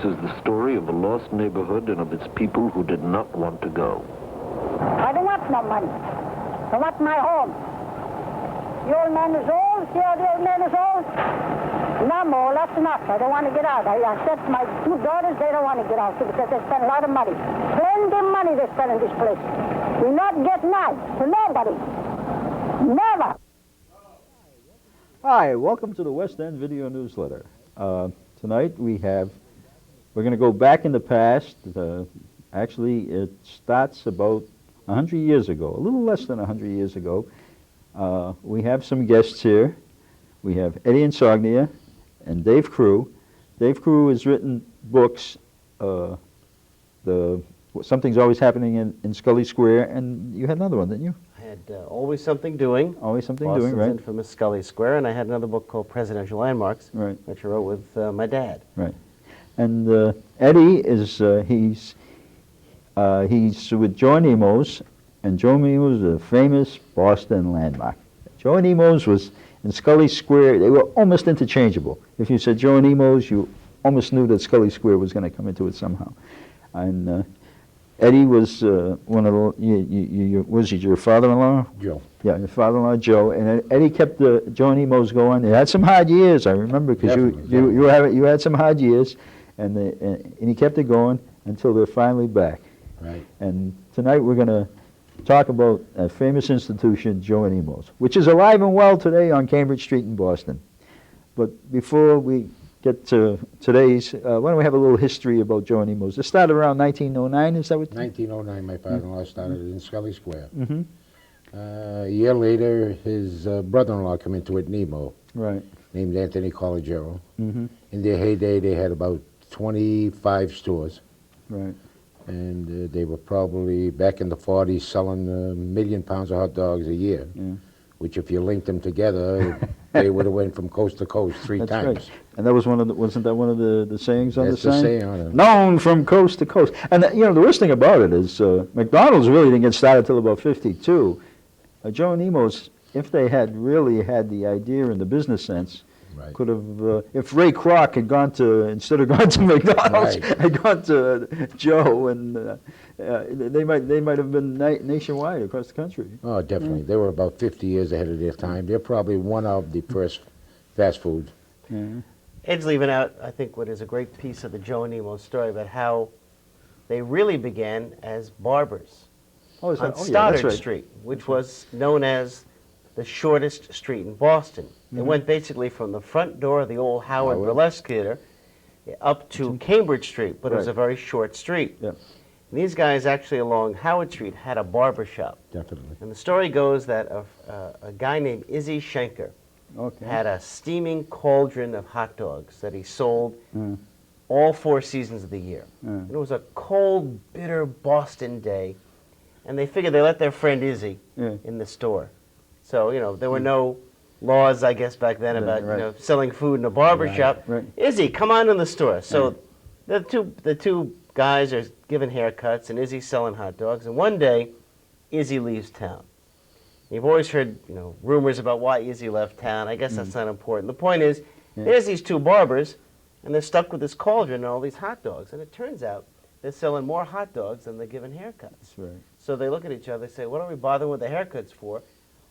is the story of a lost neighborhood and of its people who did not want to go. I don't want no money. I want my home. The old man is old. See how the old man is old? Nemo, that's enough. I don't want to get out. I said to my two daughters, they don't want to get out too, because they spend a lot of money. Plenty of money they spend in this place. We not get none to nobody. Never. Hi, welcome to the West End Video Newsletter. Tonight we're going to go back in the past. Actually, it starts about 100 years ago, a little less than 100 years ago. We have some guests here. We have Eddie Insogna and Dave Kruh. Dave Kruh has written books, Something's Always Happening in Scollay Square, and you had another one, didn't you? I had Always Something Doing. Always Something Boston's Doing, right. infamous Scollay Square, and I had another book called Presidential Landmarks, Right. which I wrote with my dad. Right. And Eddie is, he's with Joe Nemo's, and Joe Nemo's is a famous Boston landmark. Joe Nemo's was in Scollay Square. They were almost interchangeable. If you said Joe Nemo's, you almost knew that Scollay Square was going to come into it somehow. And Eddie was one of the, was he your father-in-law? Joe. Yeah, your father-in-law, Joe. And Eddie kept the Joe Nemo's going. They had some hard years, I remember, because you had some hard years, and he kept it going until they're finally back. Right. And tonight we're going to talk about a famous institution, Joe Nemo's, which is alive and well today on Cambridge Street in Boston. But before we get to today's, why don't we have a little history about Joe Nemo's? It started around 1909, is that what? 1909, my father-in-law started in Scollay Square. Mm-hmm. A year later, his brother-in-law came into it, Nemo, Right. named Anthony Collegiero. Mm-hmm. In their heyday, they had about 25 stores. Right. And they were probably, back in the 40s, selling 1 million pounds of hot dogs a year, Yeah. which if you linked them together, they would have went from coast to coast three That's times. right. And that was wasn't that one of the sayings on That's the the sign? saying on it. Known from coast to coast. And you know, the worst thing about it is McDonald's really didn't get started till about 52. Joe Nemo's, if they had really had the idea in the business sense, Right. could have, if Ray Kroc had gone to, instead of going to McDonald's, Right. had gone to Joe, and they might have been nationwide across the country. Oh, definitely. They were about 50 years ahead of their time. They're probably one of the first fast food. Yeah. Ed's leaving out, I think, what is a great piece of the Joe Nemo story about how they really began as barbers Oh, on that's Stoddard right. Street, which was known as the shortest street in Boston. It went basically from the front door of the old Howard Burlesque Theater up to Cambridge Street, but it was a very short street. Yeah. And these guys actually along Howard Street had a barber shop. Definitely. And the story goes that a guy named Izzy Schenker Okay. had a steaming cauldron of hot dogs that he sold all 4 seasons of the year. And it was a cold, bitter Boston day, and they figured they let their friend Izzy in the store. So, you know, there were no laws, I guess, back then about, right. you know, selling food in a barber shop. Right. Izzy, come on in the store. So the two guys are giving haircuts, and Izzy's selling hot dogs. And one day, Izzy leaves town. You've always heard, you know, rumors about why Izzy left town. I guess that's not important. The point is, there's these two barbers, and they're stuck with this cauldron and all these hot dogs. And it turns out they're selling more hot dogs than they're giving haircuts. That's right. So they look at each other, they say, what are we bothering with the haircuts for?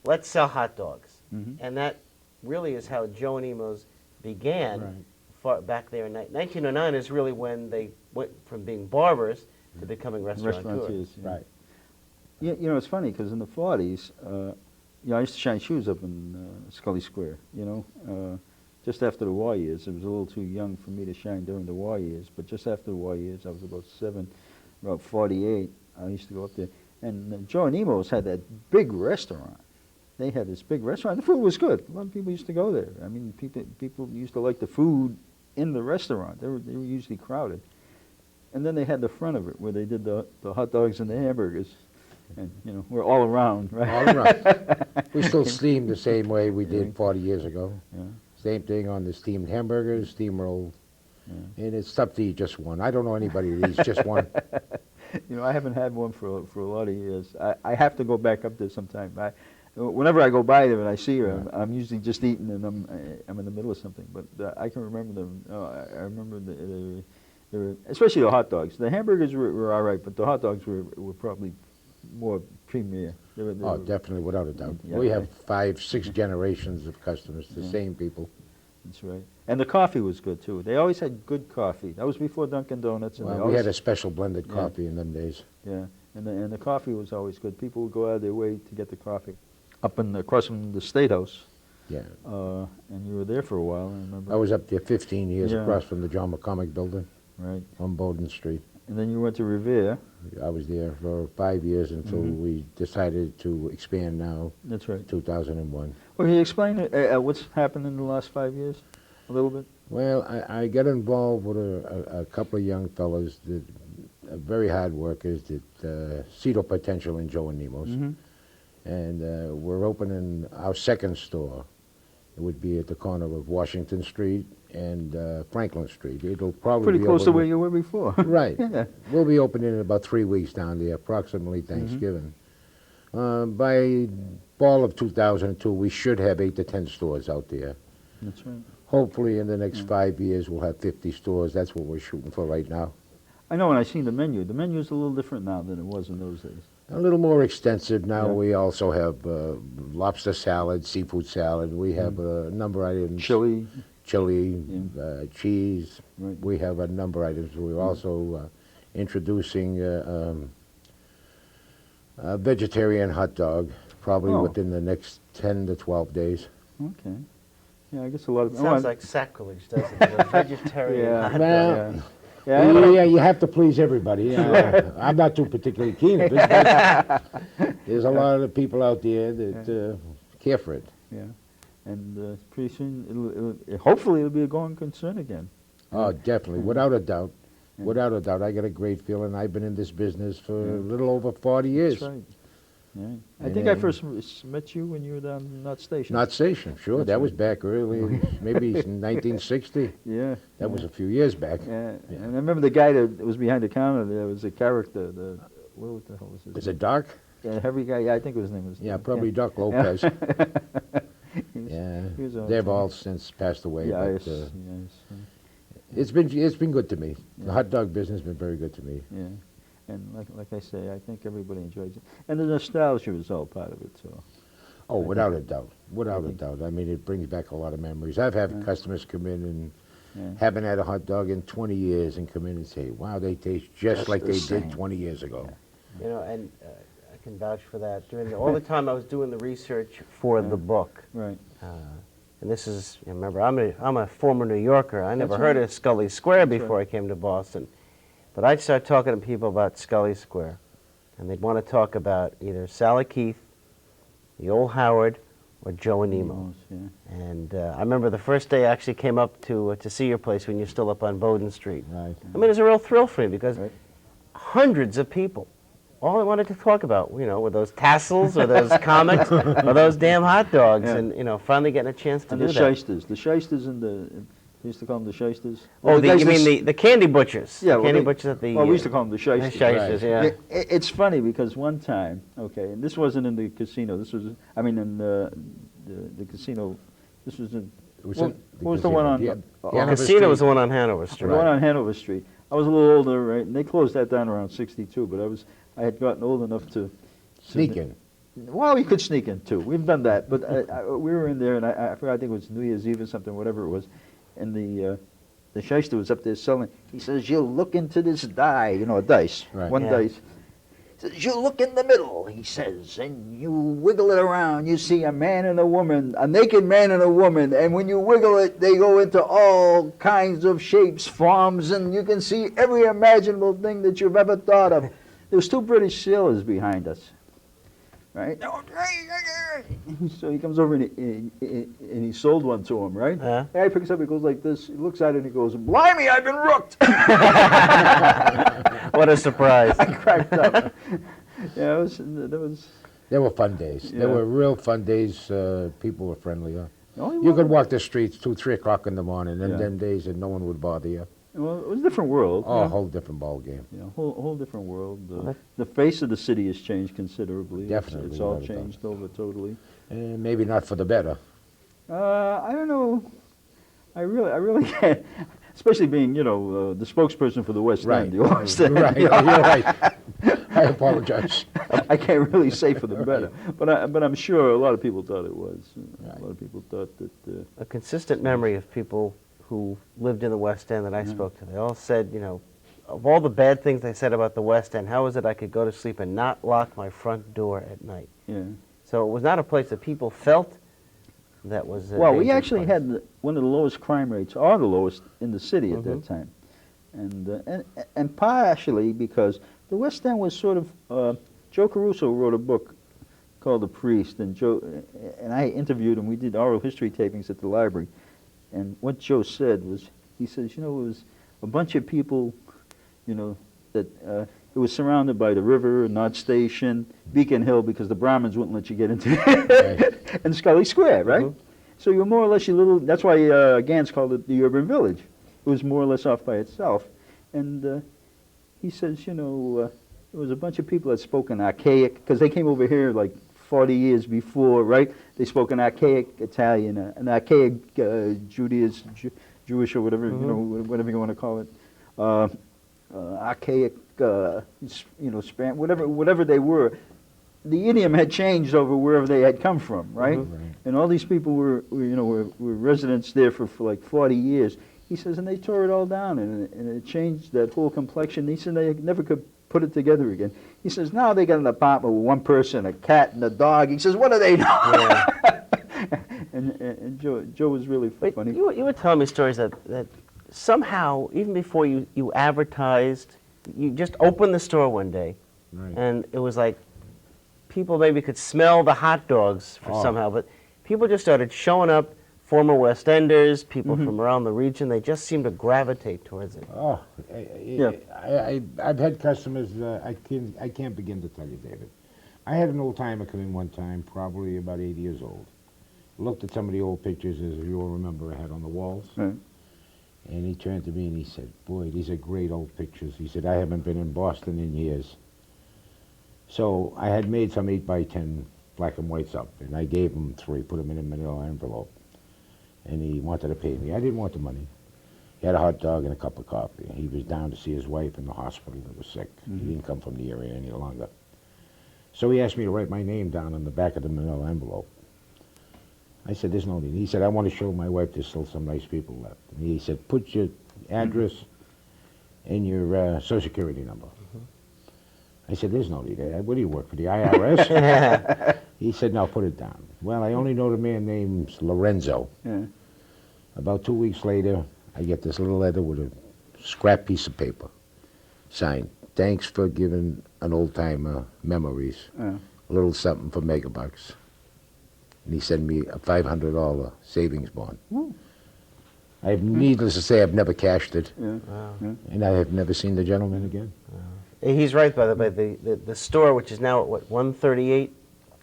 Let's sell hot dogs. And that really is how Joe Nemo's began. Far back there in 1909 is really when they went from being barbers to becoming restaurateurs. Yeah. Right. You know, it's funny because in the 40s, you know, I used to shine shoes up in Scollay Square. You know, just after the war years, it was a little too young for me to shine during the war years. But just after the war years, I was about 48. I used to go up there, and Joe Nemo's had that big restaurant. They had this big restaurant. The food was good. A lot of people used to go there. I mean, people used to like the food in the restaurant. They were usually crowded. And then they had the front of it where they did the hot dogs and the hamburgers. And, you know, we're all around, right? All around. We still steam the same way we did 40 years ago. Yeah. Same thing on the steamed hamburgers, steam roll. And it's tough to eat just one. I don't know anybody that eats just one. You know, I haven't had one for a lot of years. I have to go back up there sometime. Whenever I go by there and I see her, I'm usually just eating and I'm in the middle of something. But I can remember them. I remember Especially the hot dogs. The hamburgers were all right, but the hot dogs were probably more premier. They were definitely, without a doubt. Yeah, We have right. 5, 6 generations of customers, the same people. That's right. And the coffee was good too. They always had good coffee. That was before Dunkin' Donuts. And they Well, we always, had a special blended Yeah. coffee in them days. Yeah, and the coffee was always good. People would go out of their way to get the coffee. Up across from the State House, Yeah. and you were there for a while. I remember. I was up there 15 years Yeah. across from the John McCormick building Right. on Bowden Street. And then you went to Revere. I was there for 5 years until Mm-hmm. we decided to expand now, That's right. 2001. Well, can you explain what's happened in the last 5 years, a little bit? Well, I got involved with a couple of young fellows that are very hard workers that see the potential in Joe and Nemo's. Mm-hmm. And we're opening our second store. It would be at the corner of Washington Street and Franklin Street. It'll probably Pretty be close to open- where you were before. Right. Yeah. We'll be opening in about 3 weeks down there, approximately Mm-hmm. Thanksgiving. By fall of 2002, we should have 8 to 10 stores out there. That's right. Hopefully, in the next 5 years, we'll have 50 stores. That's what we're shooting for right now. I know when I seen the menu is a little different now than it was in those days. A little more extensive now. Yeah. We also have lobster salad, seafood salad. We have a number of items. Chili. Chili, Yeah. cheese. Right. We have a number of items. We're also introducing a vegetarian hot dog, probably Oh. within the next 10 to 12 days. Okay. Yeah, I guess a lot of... Sounds like sacrilege, doesn't it? A vegetarian Yeah. hot dog. Well, Yeah, you have to please everybody. I'm not too particularly keen of it, but there's a lot of people out there that care for it. yeah. And pretty soon, hopefully it'll be a going concern again. Oh, definitely, without a doubt. Without a doubt. I got a great feeling. I've been in this business for a little over 40 years. That's right. Yeah. I And think I first met you when you were down in Knott Station. Not Station, sure. That's That right. was back early, maybe in 1960. Yeah. That was a few years back. Yeah. And I remember the guy that was behind the counter there was a character. What the hell was his Is name? it Doc? Yeah, heavy guy. Yeah, I think his name was. Yeah, probably Doc Lopez. Yeah, he was they've all since passed away. Yeah, but, yes, yes. it's been good to me. The hot dog business has been very good to me. Yeah. And like I say, I think everybody enjoys it. And the nostalgia is all part of it, so. Oh, without a doubt, without a think- doubt. I mean, it brings back a lot of memories. I've had customers come in and Yeah. haven't had a hot dog in 20 years and come in and say, wow, they taste just like the they same. did 20 years ago. You know, and I can vouch for that. All the time I was doing the research for the book. Right. And this is, remember, I'm a former New Yorker. I never That's heard right. of Scollay Square That's before right. I came to Boston. But I'd start talking to people about Scollay Square. And they'd want to talk about either Sally Keith, the old Howard, or Joe and Nemo. Nemos, yeah. And I remember the first day I actually came up to see your place when you're still up on Bowden Street. Right. I mean, it was a real thrill for me because Right. hundreds of people, all I wanted to talk about, were those tassels or those comics or those damn hot dogs. Yeah. And, finally getting a chance to And do the that. shysters. The shysters and they used to call them the shysters. Oh, The guys you that mean the candy butchers? Yeah, The well, candy they- butchers at the... Well, we used to call them the shysters. shysters, yeah. It's funny because one time, okay, and this wasn't in the casino. This was, in the casino. This was in. It was What, in the what was the casino. one on? Yeah. on Casino was the one on Hanover Street. The one on Hanover Street. I was a little older, right? And they closed that down around '62. But I had gotten old enough to Sneak in. Well, you could sneak in too. We've done that, but we were in there, and I forgot. I think it was New Year's Eve or something, whatever it was. And the shyster was up there selling. He says, "You look into this die, a dice, Right. one Yeah. dice." He says, "You look in the middle," he says, "and you wiggle it around. You see a man and a woman, a naked man and a woman, and when you wiggle it, they go into all kinds of shapes, forms, and you can see every imaginable thing that you've ever thought of." There was 2 British sailors behind us, right? So he comes over and he sold one to him, right? Yeah. The guy picks up, he goes like this, he looks at it and he goes, "Blimey, I've been rooked!" What a surprise. I cracked up. Yeah, that was... They were fun days. They Yeah. were real fun days. People were friendlier. Oh, You could walk the streets 2, 3 o'clock in the morning, and Yeah. them days, and no one would bother you. Well, it was a different world. Oh, a whole different ball game. Whole different world. The face of the city has changed considerably. Definitely, It's all without a doubt. changed over totally. And maybe not for the better. I don't know. I really can't. especially being, you know, the spokesperson for the West Right. End. You understand? Right, you're right. I apologize. I can't really say for the better, but I'm sure a lot of people thought it was. Right. A lot of people thought that. A consistent memory of people who lived in the West End that I spoke to. They all said, you know, of all the bad things they said about the West End, how is it I could go to sleep and not lock my front door at night? Yeah. So it was not a place that people felt that was a Well, we dangerous actually place. had one of the lowest crime rates, or the lowest in the city at that time, and partially because the West End was sort of. Joe Caruso wrote a book called The Priest, and Joe and I interviewed him. We did oral history tapings at the library, and what Joe said was, he says, you know, it was a bunch of people, you know, that it was surrounded by the river, Knott Station, Beacon Hill, because the Brahmins wouldn't let you get into it, and Scollay Square, right? So you're more or less your little. That's why Gans called it the urban village. It was more or less off by itself, and he says, you know, there was a bunch of people that spoke in archaic, because they came over here like 40 years before, right? They spoke in archaic Italian, an archaic Jewish or whatever, you know, whatever you want to call it, archaic, you know, Spanish, whatever they were. The idiom had changed over wherever they had come from, right? And all these people were residents there for like 40 years. He says, and they tore it all down, and it changed that whole complexion. He said they never could put it together again. He says, now they got an apartment with one person, a cat and a dog. He says, what do they know? Yeah. and Joe was really funny. You were telling me stories that somehow, even before you advertised, you just opened the store one day, and it was like people maybe could smell the hot dogs somehow, but people just started showing up, former West Enders, people from around the region. They just seemed to gravitate towards it. Oh, I've had customers, I can't begin to tell you, David. I had an old timer come in one time, probably about 80 years old. Looked at some of the old pictures, as you all remember, I had on the walls. And he turned to me and he said, boy, these are great old pictures. He said, I haven't been in Boston in years. So I had made some 8x10 black and whites up, and I gave him 3, put them in a manila envelope. And he wanted to pay me. I didn't want the money. He had a hot dog and a cup of coffee. He was down to see his wife in the hospital that was sick. He didn't come from the area any longer. So he asked me to write my name down on the back of the manila envelope. I said, there's no need. He said, I want to show my wife there's still some nice people left. And he said, put your address and your social security number. I said, there's no need. What do you work for, the IRS? He said, no, put it down. Well, I only know the man named Lorenzo. About 2 weeks later, I get this little letter with a scrap piece of paper, signed, thanks for giving an old-timer memories, a little something for megabucks. And he sent me a $500 savings bond. I have, needless to say, I've never cashed it, and I have never seen the gentleman again. He's right, by the way. The store, which is now at, what, 138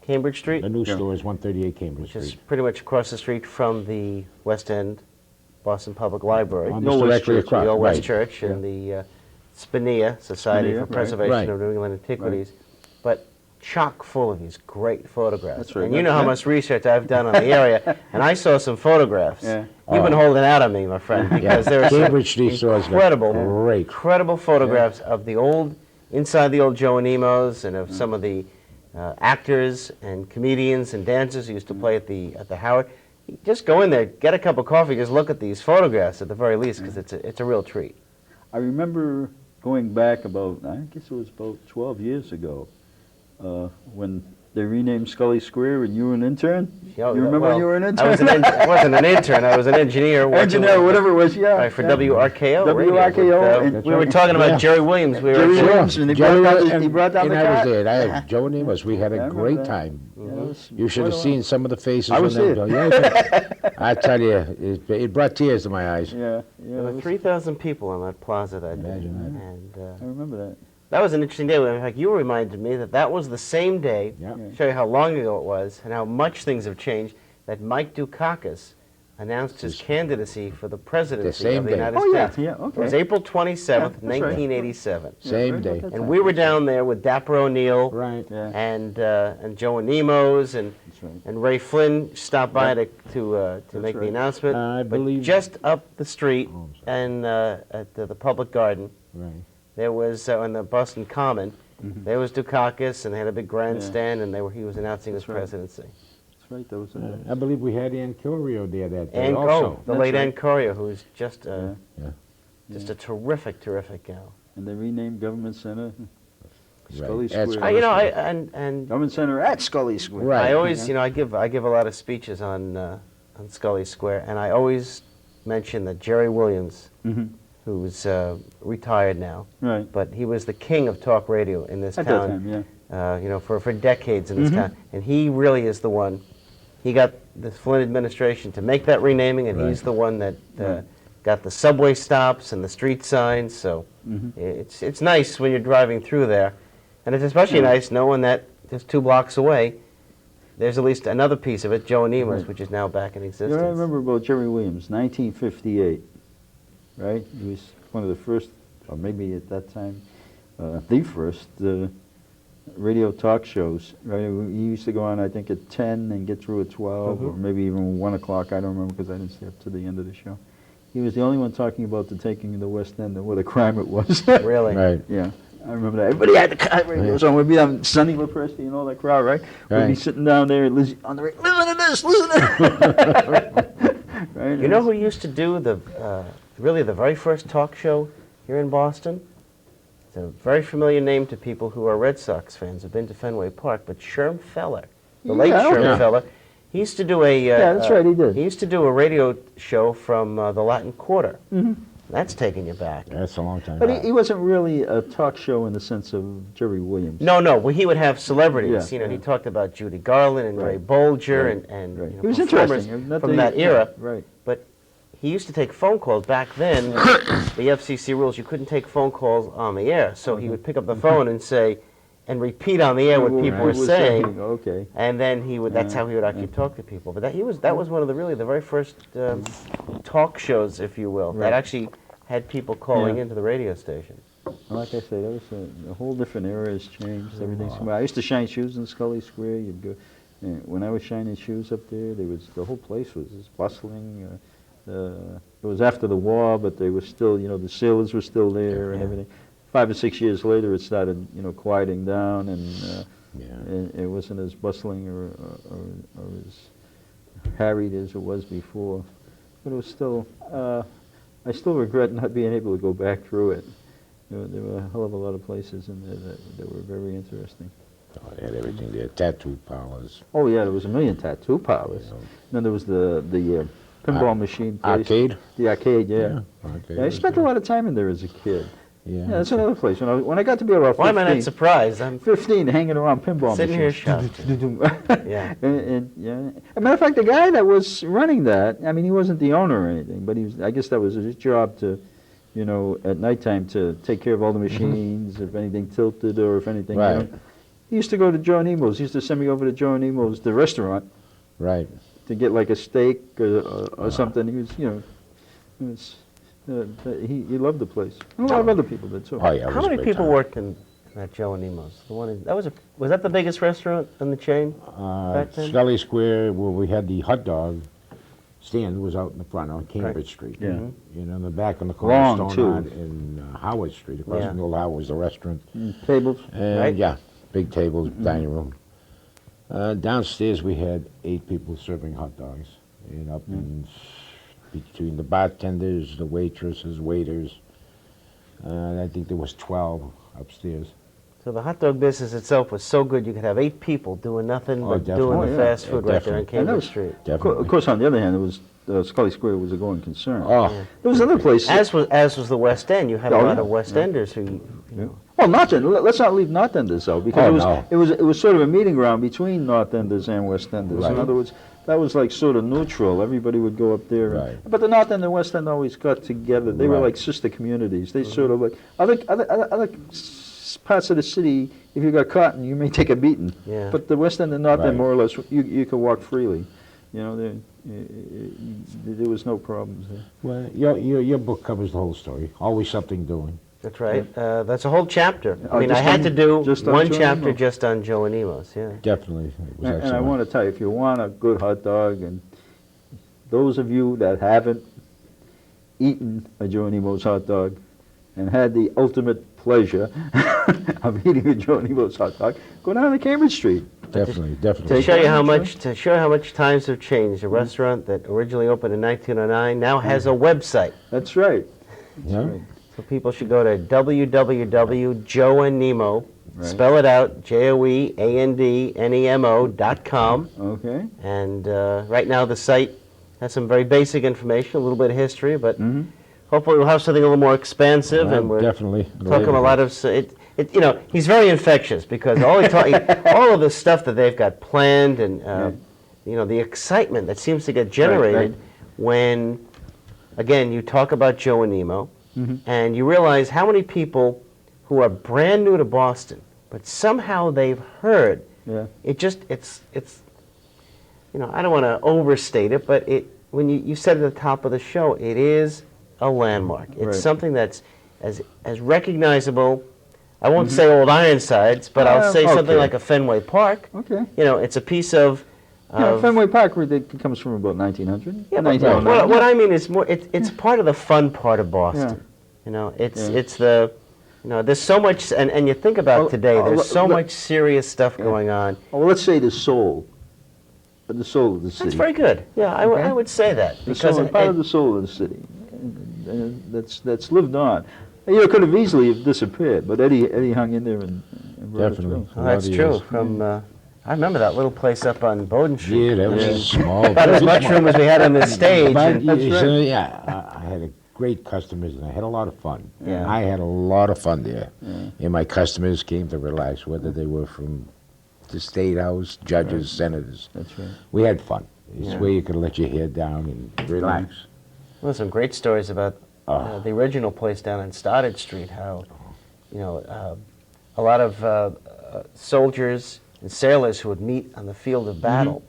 Cambridge Street? The new store is 138 Cambridge Which is Street. pretty much across the street from the West End Boston Public Library. Almost directly across, The Old West right. Church and the Spinnea Society for Preservation of New England Antiquities. But chock full of these great photographs. That's right. And you know how much research I've done on the area, and I saw some photographs. You've been holding out on me, my friend, because there are some Cambridge Street stores incredible, great. incredible photographs of the old, inside the old Joe and Nemo's, and of some of the actors and comedians and dancers who used to play at the Howard. Just go in there, get a cup of coffee, just look at these photographs at the very least, because it's a real treat. I remember going back about, I guess it was about 12 years ago, when they renamed Scollay Square and you were an intern? You remember when you were an intern? I wasn't an intern, I was an engineer. Engineer, whatever it was, Right, for WRKO. WRKO. We were talking about Jerry Williams. Jerry Williams, and he brought down the and I was car. there. I had Joe and Amos. We had a great time. You should have seen some of the faces. I was there. I tell you, it brought tears to my eyes. There were 3,000 people on that plaza that day. Imagine that. And I remember that. that was an interesting day. In fact, you reminded me that was the same day, show you how long ago it was and how much things have changed, that Mike Dukakis announced his candidacy for the presidency same of the day. United Oh, yeah, States. yeah, It was okay. April 27th, Yeah, that's right. 1987. Same day. And we were down there with Dapper O'Neill Right. Yeah. and Joe and Nemo's and That's right. and Ray Flynn stopped by to make the right. announcement. I But believe- just up the street Oh, I'm and at the Public Garden, Right. there was on the Boston Common. Mm-hmm. There was Dukakis, and they had a big grandstand, and he was announcing his right. presidency. That's right. That was I believe we had Ann Kilrio there that day And also. the That's late right. Ann Corio, who's just Yeah. just a terrific gal. and they renamed Government Center Scollay That's Square. You know, and Government Center at Scollay Square. Right. I always, you know, I give a lot of speeches on Scollay Square, and I always mention that Jerry Williams, Mm-hmm. who's retired now, Right. but he was the king of talk radio in this At that town. time, yeah. You know, for decades in this town, and he really is the one. He got the Flynn administration to make that renaming, and he's the one that got the subway stops and the street signs. So it's nice when you're driving through there, and it's especially nice knowing that just 2 blocks away, there's at least another piece of it, Joe and Nemo's, which is now back in You existence. know what I remember about Jerry Williams? 1958, right? He was one of the first, or maybe at that time, the first radio talk shows, right? He used to go on, I think, at 10 and get through at 12, or maybe even 1 o'clock. I don't remember because I didn't stay up to the end of the show. He was the only one talking about the taking of the West End and what a crime it was. Really? Right. Yeah, I remember that. Everybody had the car radio, so we'd be on Sonny LaPresti and all that crowd, right? We'd be Right. sitting down there on the radio, listen to this, listen to this. Right? You know who used to do really the very first talk show here in Boston? It's a very familiar name to people who are Red Sox fans, have been to Fenway Park, but Sherm Feller, the late Yeah, Sherm okay. Feller, he used to do a Yeah, that's right, he did. He used to do a radio show from the Latin Quarter. That's taking you back. That's a long time. But he wasn't really a talk show in the sense of Jerry Williams. No, well, he would have celebrities. Yeah, You know, he yeah. talk about Judy Garland and Ray Bolger and Right. you know, He was performers interesting. from that era. Right. But he used to take phone calls back then. The FCC rules, you couldn't take phone calls on the air. So he would pick up the phone and say, and repeat on the air what people were saying. Okay. And then he would. That's how he would actually talk to people. But that was one of the very first talk shows, if you will, Right. that actually had people calling Yeah. into the radio station. Like I say, that was a whole different era has changed. Everything's. Well, I used to shine shoes in Scollay Square. You'd go. When I was shining shoes up there, the whole place was just bustling. It was after the war, but they were still, you know, the sailors were still there and everything. 5 or 6 years later, it started, you know, quieting down, and it wasn't as bustling or as harried as it was before. But it was still. I still regret not being able to go back through it. There were a hell of a lot of places in there that were very interesting. Oh, they had everything there. Tattoo parlors. Oh yeah, there was a million tattoo parlors. Yeah. Then there was the pinball machine place. Arcade? The arcade, yeah. Arcade Yeah, I was spent a lot of time in there as a kid. Yeah. Yeah, that's another place. When I got to be about 15, Why am I not surprised? I'm 15 hanging around pinball sitting here machines. shocked. Yeah. Yeah. As a matter of fact, the guy that was running that, I mean, he wasn't the owner or anything, but I guess that was his job to, you know, at nighttime to take care of all the machines, if anything tilted or if anything. Right. You know. He used to go to Joe Nemo's. He used to send me over to Joe Nemo's, the restaurant, Right. to get like a steak or something. He was, you know, he loved the place. And a lot of other people did too. Oh, yeah. it How was a many great people time. worked in that Joe and Nemo's? The one was that the biggest restaurant in the chain? back then? Scollay Square, where we had the hot dog stand, was out in the front on Cambridge Street. Yeah. You know, in the back on the corner Long, of too. Stone in Howard Street. Across Yeah. from the old Howard was the restaurant. Tables. And Right. yeah, big tables, dining room. Downstairs we had 8 people serving hot dogs. And up in between the bartenders, the waitresses, waiters. I think there was 12 upstairs. So the hot dog business itself was so good you could have 8 people doing nothing Oh, but doing definitely. the Oh, yeah. fast food right there on Definitely. And that Cambridge was- Street. Definitely. Of course, on the other hand, it was Scollay Square was a going concern. Oh, There was another place. As was the West End. You had a Oh, lot yeah. of West Enders who. Well, North End. Let's not leave North Enders out because Oh, it was sort of a meeting ground between North Enders and West Enders. Right. In other words, that was like sort of neutral. Everybody would go up there. Right. But the North End and West End always got together. They were Right. like sister communities. They sort of like other parts of the city. If you got caught, you may take a beating. Yeah. But the West End and North Right. End, more or less, you could walk freely. You know, There was no problems there. Well, your book covers the whole story. Always something doing. That's right. That's a whole chapter. I Oh, mean, I just had on- to do just on one Joe chapter Nemo. just on Joe and Nemo's, yeah. Definitely. It was And I excellent. want to tell you, if you want a good hot dog, and those of you that haven't eaten a Joe Nemo's hot dog and had the ultimate pleasure of eating a Joe Nemo's hot dog, go down to Cambridge Street. Definitely. To show you how Cambridge, much, to show how much times have changed, a restaurant that originally opened in 1909 now has a website. That's right. Yeah. Right. So people should go to www.joeandnemo, Right. spell it out, JOEANDNEMO.com. Okay. And right now the site has some very basic information, a little bit of history, but hopefully we'll have something a little more expansive. And we're Definitely. talking a lot of, you know, he's very infectious because all of the stuff that they've got planned and, you know, the excitement that seems to get generated when, again, you talk about Joe and Nemo, and you realize how many people who are brand new to Boston, but somehow they've heard. Yeah. It's, you know, I don't want to overstate it, but when you said at the top of the show, it is a landmark. It's Right. something that's as recognizable. I won't say Old Ironsides, but I'll say something okay. like a Fenway Park. Okay. You know, it's a piece of. Fenway Park comes from about 1900. Yeah, but 1909. what I mean is more. It's part of the fun part of Boston. Yeah. You know, it's the. You know, there's so much, and you think about today. There's so much serious stuff going on. Well, let's say the soul of the city. That's very good. Yeah, I would say that The because soul, part of the soul of the city. That's lived on. You know, it could have easily have disappeared, but Eddie hung in there and brought Definitely. it through. Oh, that's Lot of true. years. From I remember that little place up on Bowden Street. Yeah, that was I mean, small. about as much room as we had on this stage. But, and- I had a great customers and I had a lot of fun. Yeah. I had a lot of fun there. And my customers came to relax, whether they were from the State House, judges, senators. That's right. We had fun. It's Yeah. where you could let your hair down and relax. Well, some great stories about the original place down on Stoddard Street. How, you know, a lot of soldiers and sailors who would meet on the field of battle.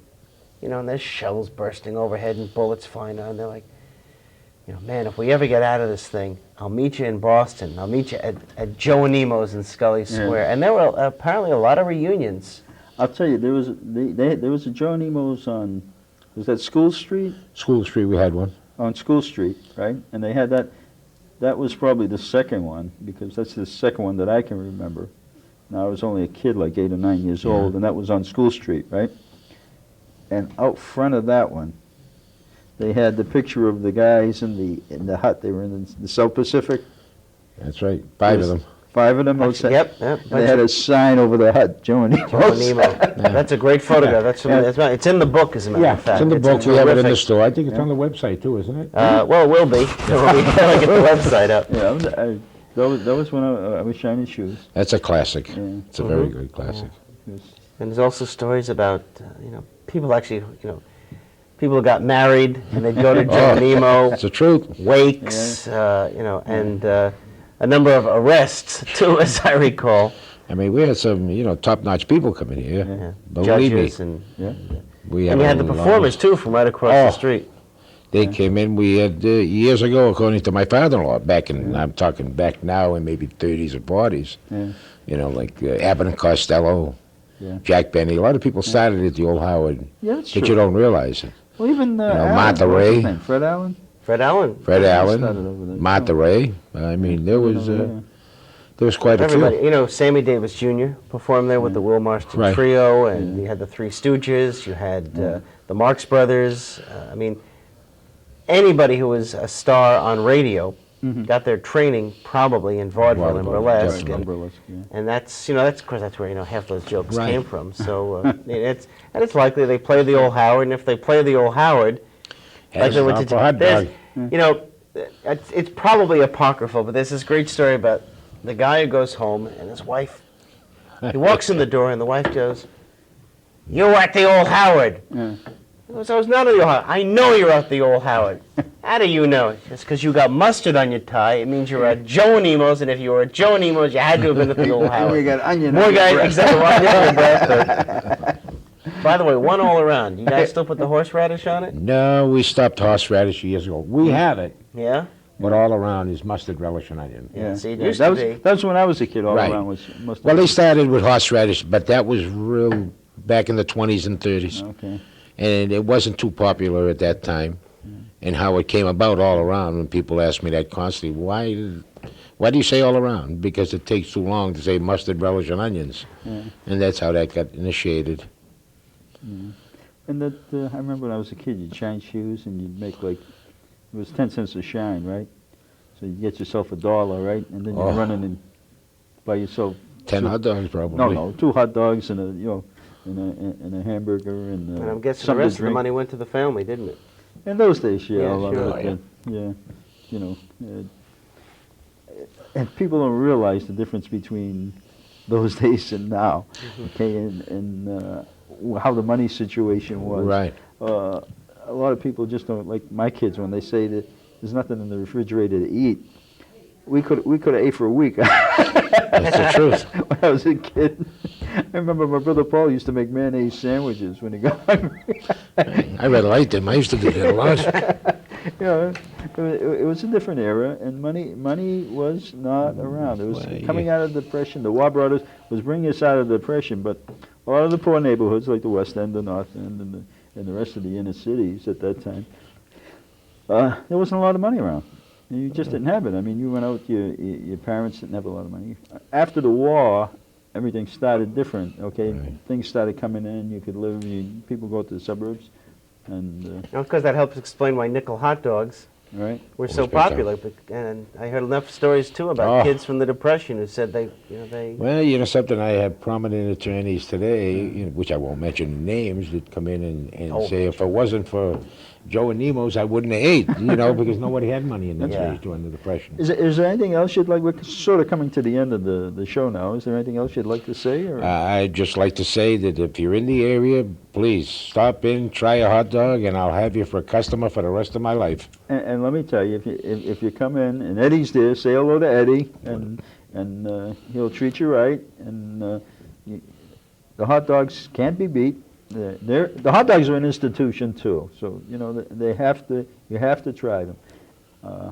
You know, and there's shells bursting overhead and bullets flying on. They're like, you know, man, if we ever get out of this thing, I'll meet you in Boston. I'll meet you at Joe and Nemo's in Scollay Square. And there were apparently a lot of reunions. I'll tell you, there was a Joe Nemo's on, was that School Street? School Street, we had one. On School Street, right? And they had that was probably the second one, because that's the second one that I can remember. Now, I was only a kid, like 8 or 9 years old, and that was on School Street, right? And out front of that one, they had the picture of the guys in the hut. They were in the South Pacific. That's right. 5 of them. 5 of them. Yep. And they had a sign over the hut, Joe and Nemo. Joe and Nemo. That's a great photograph. It's in the book, as a matter of fact. It's in the book. We have it in the terrific. store. I think it's on the website too, isn't it? Well, it will be. When we get the website up. Yeah, that was when I was shining shoes. That's a classic. Yeah. It's a very good classic. And there's also stories about, you know, people actually, you know, people who got married and they'd go to Joe and Nemo. It's the truth. Wakes, you know, and a number of arrests, too, as I recall. I mean, we had some, you know, top-notch people coming here. Yeah. Believe Judges me. and We you had the a lot of- performers, too, from right across the street. They came in. We had years ago, according to my father-in-law, back in I'm talking back now in maybe 30s or 40s. Yeah. You know, like Abbott and Costello, Yeah. Jack Benny. A lot of people started at the old Howard Yeah, that's that true. you don't realize. Well, even Martha what's his Ray. name? Fred Allen. Fred Allen. Fred started Allen, over there. Martha Ray. I mean, there was quite a Everybody, few. you know, Sammy Davis Jr. performed there with the Will Marston Right. Trio, and you had the Three Stooges, you had the Marx Brothers. I mean, anybody who was a star on radio got their training probably in vaudeville and burlesque, definitely. and that's, you know, that's of course that's where, you know, half those jokes Right. came from. So it's likely they play the old Howard, and if they play the old Howard, like they went to hot there's- dog. you know, it's probably apocryphal, but there's this great story about the guy who goes home and his wife. He walks in the door and the wife goes, "You were at the old Howard." He goes, "I was not at the old Howard." "I know you're at the old Howard." "How do you know?" "It's because you got mustard on your tie. It means you're at Joe and Nemo's, and if you were at Joe and Nemo's, you had to have been at the old Howard. We got onion. More on your guys, breath. exactly. Onion on your breath, By the way, one all around. You guys still put the horseradish on it? No, we stopped horseradish years ago. We have it, Yeah? but all around is mustard, relish, and onion. Yeah, see, it Yeah, used that to was, be. that was when I was a kid. All Right. around was must. Well, they started with horseradish, but that was real back in the 20s and 30s. Okay. And it wasn't too popular at that time. And how it came about all around, when people ask me that constantly, why do you say all around? Because it takes too long to say mustard, relish, and onions. Yeah. And that's how that got initiated. And that I remember when I was a kid, you'd shine shoes and you'd make like it was 10 cents a shine, right? So you'd get yourself $1, right? And then you're Oh. running and buy yourself 10 hot dogs, probably. no, 2 hot dogs and a hamburger and And I'm guessing the something rest to of the drink. money went to the family, didn't it? In those days, yeah, Yeah, a lot sure. of it did. Yeah, you know, and people don't realize the difference between those days and now. Okay, and how the money situation was. Right. A lot of people just don't, like my kids, when they say that there's nothing in the refrigerator to eat. We could have ate for a week. That's the truth. When I was a kid, I remember my brother Paul used to make mayonnaise sandwiches when he got hungry. I rather liked them. I used to do that a lot. You know, it was a different era, and money was not around. It was Well, coming yeah. out of the Depression. The War Brothers was bringing us out of the Depression, but a lot of the poor neighborhoods, like the West End, the North End, and the rest of the inner cities at that time, there wasn't a lot of money around. You just didn't have it. I mean, you went out, your parents didn't have a lot of money. After the war, everything started different, okay? Right. Things started coming in, you could live, people go to the suburbs, and, Now, of course, that helps explain why nickel hot dogs right? were so Always been tough. popular. And I heard enough stories, too, about Oh. kids from the Depression who said they. Well, you know something, I have prominent attorneys today, you know, which I won't mention names, that come in and Oh. say, if it wasn't for Joe and Nemo's, I wouldn't have ate, you know, because nobody had money in those Yeah. days during the Depression. Is there anything else you'd like, we're sort of coming to the end of the show now, is there anything else you'd like to say? Or? I'd just like to say that if you're in the area, please stop in, try a hot dog, and I'll have you for a customer for the rest of my life. And let me tell you, if you come in and Eddie's there, say hello to Eddie, and he'll treat you right, and the hot dogs can't be beat. The hot dogs are an institution too, so you know you have to try them.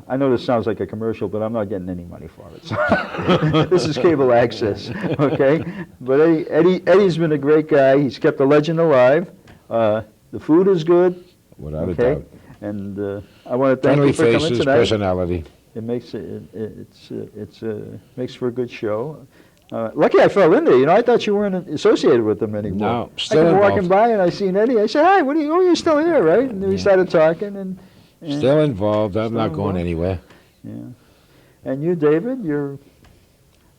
I know this sounds like a commercial, but I'm not getting any money for it. So this is cable access, okay? But Eddie's been a great guy. He's kept the legend alive. The food is good, Without a okay? doubt. And I want to thank Friendly you for coming faces, tonight. personality. It makes makes for a good show. Lucky I fell in there. You know, I thought you weren't associated with them anymore. No, I still come walking involved. by and I seen Eddie. I said, "Hi, what are you? Oh, you're still here, right?" And then we started talking, and Still involved. I'm Still not going involved? anywhere. yeah. And you, David,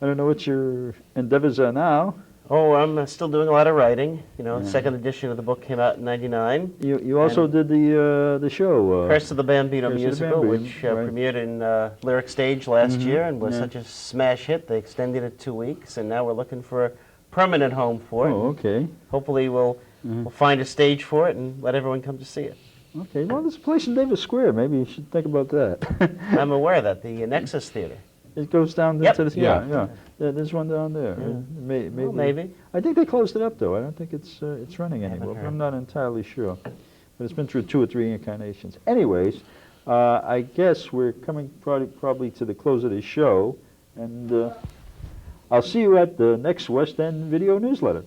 I don't know what your endeavors are now. Oh, I'm still doing a lot of writing. You know, Yeah. second edition of the book came out in '99. You also did the show. Curse of the Bambino Curse of the musical, Bambino, which right. premiered in Lyric Stage last year and was yeah. such a smash hit. They extended it 2 weeks, and now we're looking for a permanent home for it. Oh, okay. Hopefully, we'll find a stage for it and let everyone come to see it. Okay. Well, there's a place in Davis Square. Maybe you should think about that. I'm aware of that, the Nexus Theater. It goes down Yep. to the Yeah. yeah. There's one down there. Maybe. Well, maybe. I think they closed it up though. I don't think it's running anymore. But heard. I'm not entirely sure. But it's been through 2 or 3 incarnations. Anyways, I guess we're coming probably to the close of the show, and I'll see you at the next West End video newsletter.